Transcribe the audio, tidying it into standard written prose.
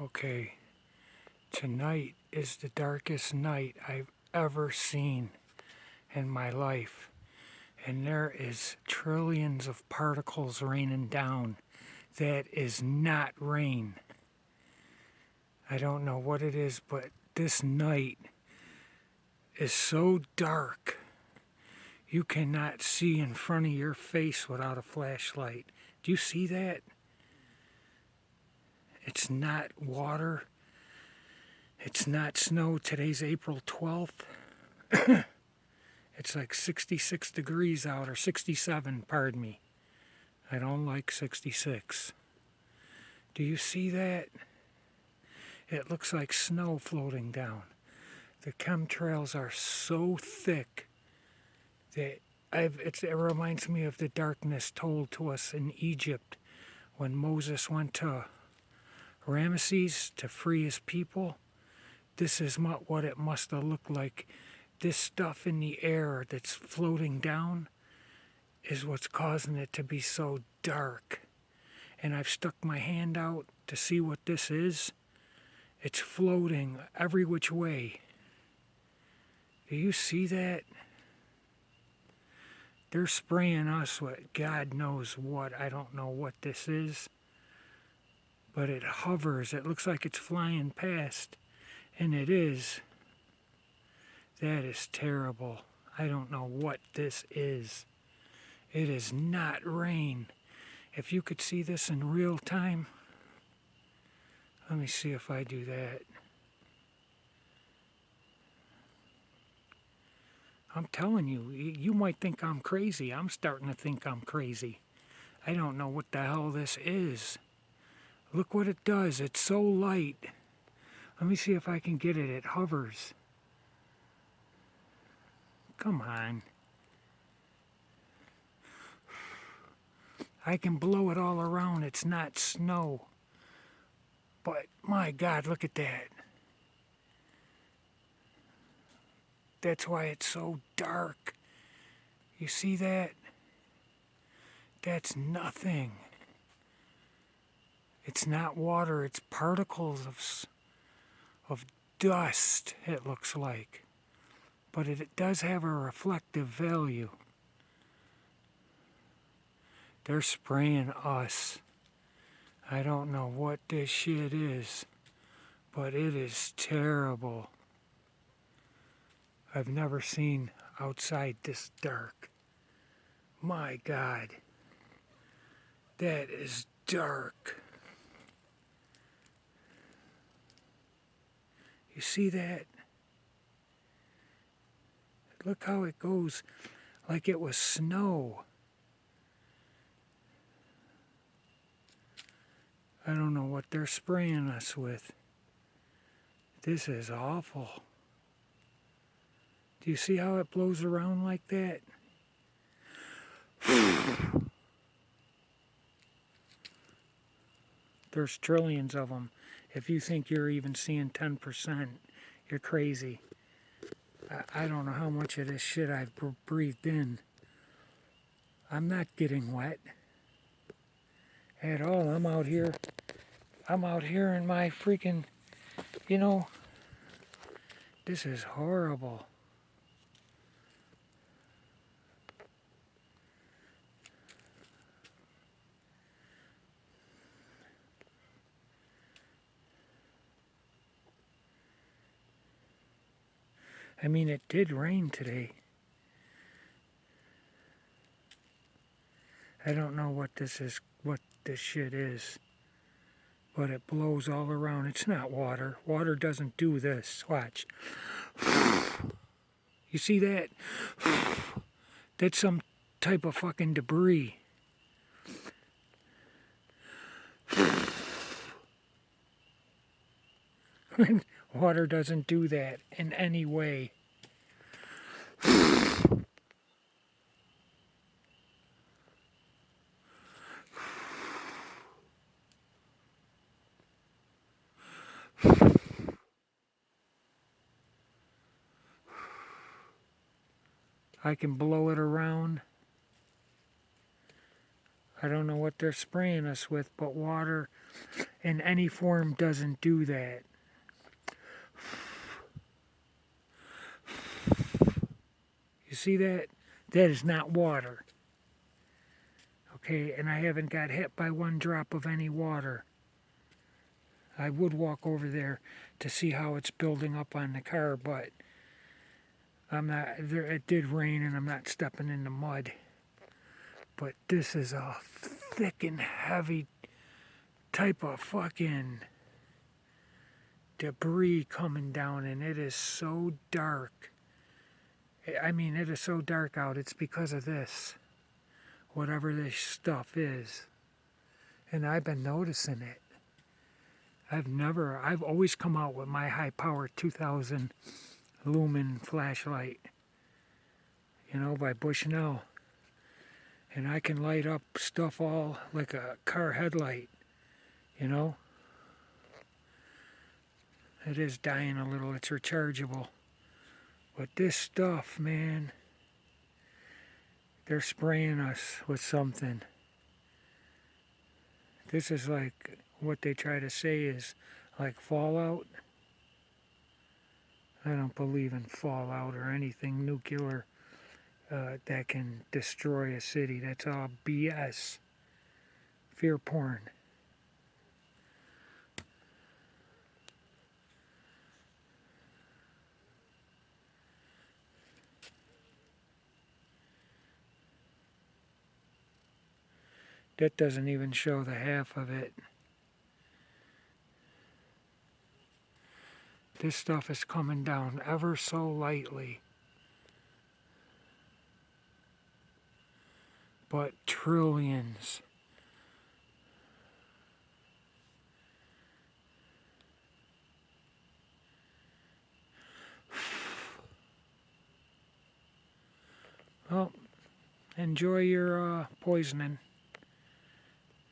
Okay, tonight is the darkest night I've ever seen in my life. And there is trillions of particles raining down. That is not rain. I don't know what it is, but this night is so dark. You cannot see in front of your face without a flashlight. Do you see that? It's not water. It's not snow. Today's April 12th. It's like 66 degrees out, or 67, pardon me. I don't like 66. Do you see that? It looks like snow floating down. The chemtrails are so thick that it reminds me of the darkness told to us in Egypt when Moses went to Ramesses to free his people. This is what it must have looked like. This stuff in the air that's floating down is what's causing it to be so dark. And I've stuck my hand out to see what this is. It's floating every which way. Do you see that? They're spraying us with God knows what. I don't know what this is. But it hovers. It looks like it's flying past. And it is. That is terrible. I don't know what this is. It is not rain. If you could see this in real time, let me see if I do that. I'm telling you, you might think I'm crazy. I'm starting to think I'm crazy. I don't know what the hell this is. Look what it does. It's so light. Let me see if I can get it. It hovers. Come on. I can blow it all around. It's not snow. But my God, look at that. That's why it's so dark. You see that? That's nothing. It's not water. It's particles of dust, it looks like. But it does have a reflective value. They're spraying us. I don't know what this shit is, but it is terrible. I've never seen outside this dark. My God, that is dark. You see that? Look how it goes like it was snow. I don't know what they're spraying us with. This is awful. Do you see how it blows around like that? There's trillions of them. If you think you're even seeing 10%, you're crazy. I don't know how much of this shit I've breathed in. I'm not getting wet at all. I'm out here in my freaking, this is horrible. I mean, it did rain today. I don't know what this shit is, but it blows all around. It's not water. Water doesn't do this. Watch. You see that? That's some type of fucking debris. Water doesn't do that in any way. I can blow it around. I don't know what they're spraying us with, but water in any form doesn't do that. You see that? That is not water. Okay, and I haven't got hit by one drop of any water. I would walk over there to see how it's building up on the car, but I'm not. It did rain, and I'm not stepping in the mud. But this is a thick and heavy type of fucking debris coming down, and it is so dark. I mean, it is so dark out. It's because of this, whatever this stuff is, and I've been noticing it. I've always come out with my high power 2000 lumen flashlight, you know, by Bushnell. And I can light up stuff all like a car headlight, you know. It is dying a little, it's rechargeable. But this stuff, man, they're spraying us with something. This is like what they try to say is like fallout. I don't believe in fallout or anything nuclear that can destroy a city. That's all BS. Fear porn. That doesn't even show the half of it. This stuff is coming down ever so lightly. But trillions. Well, enjoy your poisoning.